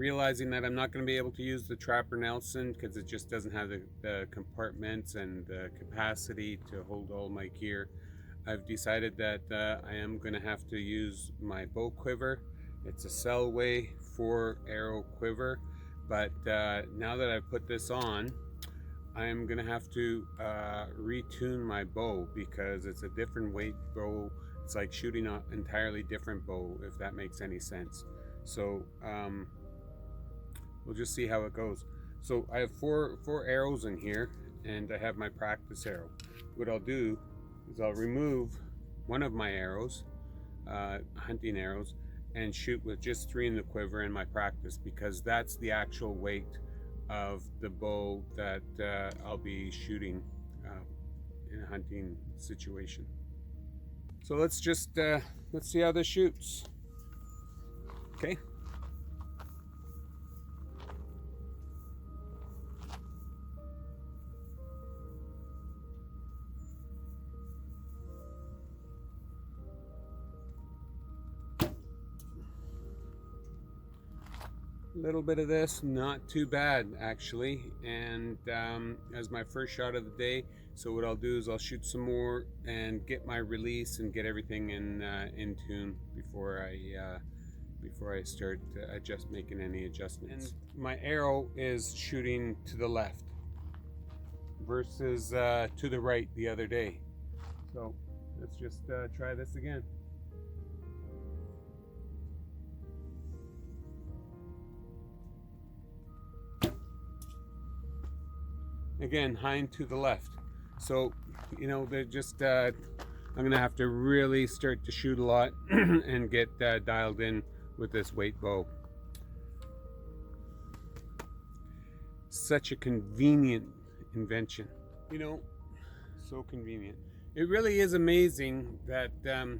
realizing that I'm not going to be able to use the Trapper Nelson because it just doesn't have the compartments and the capacity to hold all my gear, I've decided that I am going to have to use my bow quiver. It's a Selway 4 arrow quiver, but now that I've put this on, I am going to have to retune my bow because it's a different weight bow. It's like shooting an entirely different bow, if that makes any sense. So we'll just see how it goes. So I have four arrows in here, and I have my practice arrow. What I'll do is I'll remove one of my arrows, hunting arrows, and shoot with just 3 in the quiver in my practice, because that's the actual weight of the bow that I'll be shooting in a hunting situation. So let's see how this shoots. Okay. A little bit of this, not too bad actually, and as my first shot of the day. So what I'll do is I'll shoot some more and get my release and get everything in tune before I start making any adjustments. And my arrow is shooting to the left versus to the right the other day. So let's just try this again. Again, hind to the left. So, you know, they're just, I'm gonna have to really start to shoot a lot and get dialed in with this weight bow. Such a convenient invention, you know, so convenient. It really is amazing that the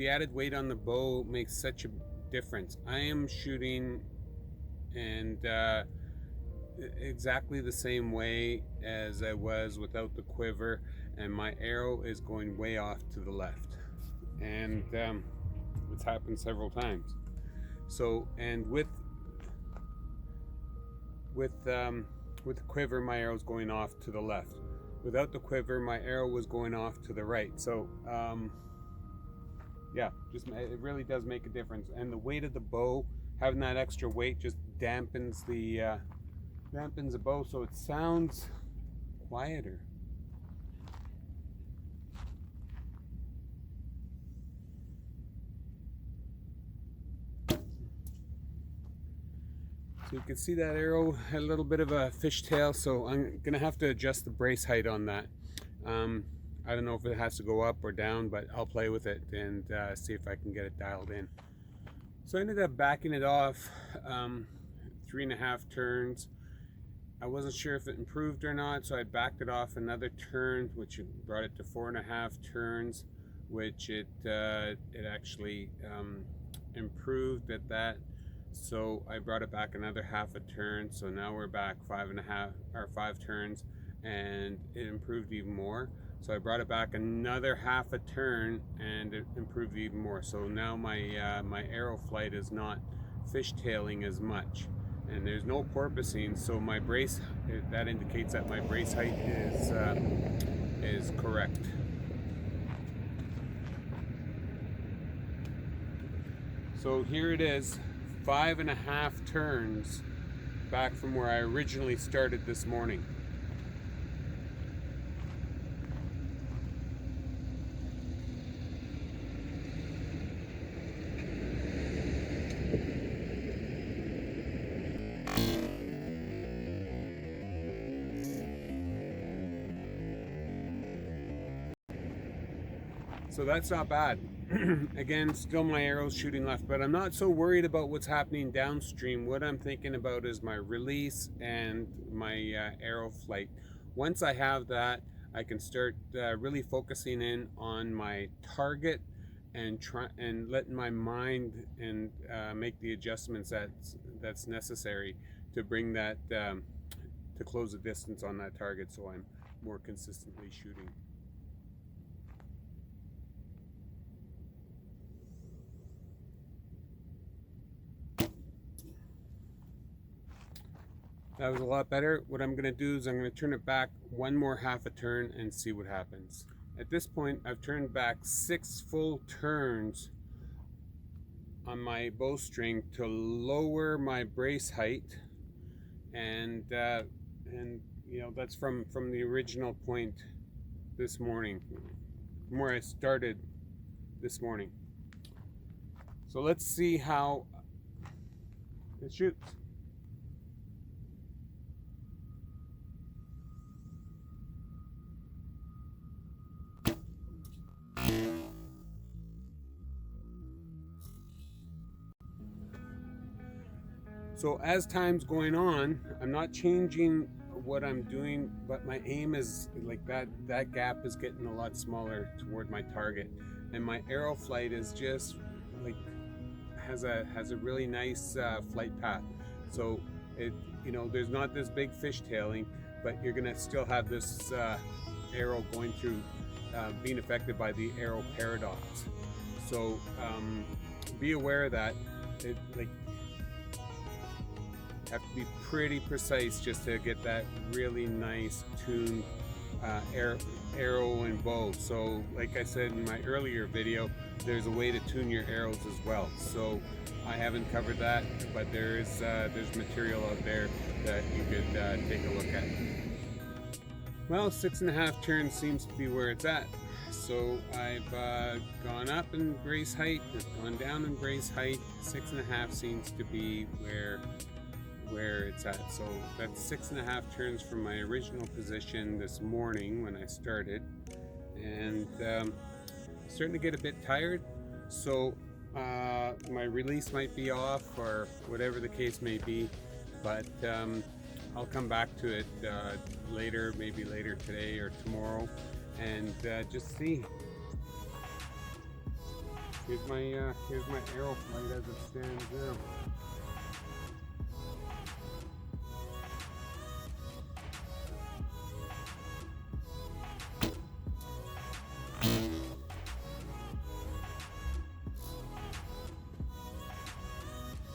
added weight on the bow makes such a difference. I am shooting and exactly the same way as I was without the quiver, and my arrow is going way off to the left, and it's happened several times. So, and with the quiver, my arrow's going off to the left. Without the quiver, my arrow was going off to the right. So yeah, it really does make a difference. And the weight of the bow, having that extra weight, just dampens the bow, so it sounds quieter. So you can see that arrow had a little bit of a fishtail, so I'm gonna have to adjust the brace height on that. I don't know if it has to go up or down, but I'll play with it and see if I can get it dialed in. So I ended up backing it off 3.5 turns. I wasn't sure if it improved or not, so I backed it off another turn, which brought it to 4.5 turns, which it actually improved at that. So I brought it back another half a turn, so now we're back 5 turns, and it improved even more. So I brought it back another half a turn, and it improved even more. So now my my arrow flight is not fishtailing as much, and there's no porpoising. So my brace, that indicates that my brace height is correct. So here it is, 5.5 turns back from where I originally started this morning. So that's not bad. Again, still my arrow's shooting left, but I'm not so worried about what's happening downstream. What I'm thinking about is my release and my arrow flight. Once I have that, I can start really focusing in on my target and letting my mind and make the adjustments that's necessary to bring that to close the distance on that target, so I'm more consistently shooting. That was a lot better. What I'm going to do is I'm going to turn it back one more half a turn and see what happens. At this point, I've turned back 6 full turns on my bowstring to lower my brace height, and you know, that's from the original point this morning, from where I started this morning. So let's see how it shoots. So as time's going on, I'm not changing what I'm doing, but my aim is like that gap is getting a lot smaller toward my target, and my arrow flight is just like has a really nice flight path. So it, you know, there's not this big fishtailing, but you're gonna still have this arrow going through, being affected by the arrow paradox. So be aware of that. It, like, have to be pretty precise just to get that really nice tuned arrow and bow. So like I said in my earlier video, there's a way to tune your arrows as well. So I haven't covered that, but there's material out there that you could take a look at. Well, 6.5 turns seems to be where it's at. So I've gone up in brace height, I've gone down in brace height. 6.5 seems to be where it's at. So that's 6.5 turns from my original position this morning when I started, and starting to get a bit tired. So my release might be off or whatever the case may be, but I'll come back to it later, maybe later today or tomorrow, and just see. Here's my arrow flight as it stands now.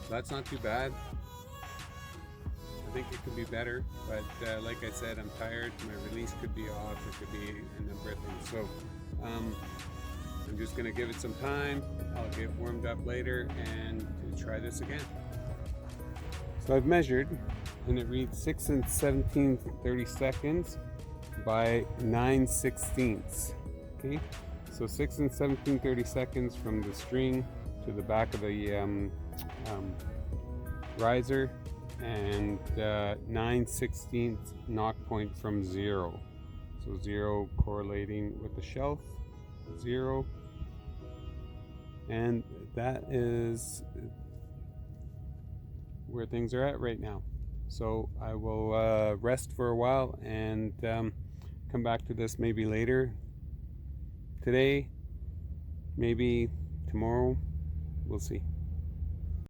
That's not too bad. I think it could be better, but like I said, I'm tired. My release could be off. It could be a number of things. So I'm just going to give it some time. I'll get warmed up later and try this again. So I've measured, and it reads 6 17/32 by 9/16. Okay, so 6 17/32 from the string to the back of the riser, and 9/16 knock point from 0. So 0 correlating with the shelf, 0, and that is where things are at right now. So I will rest for a while and come back to this maybe later today, maybe tomorrow. We'll see.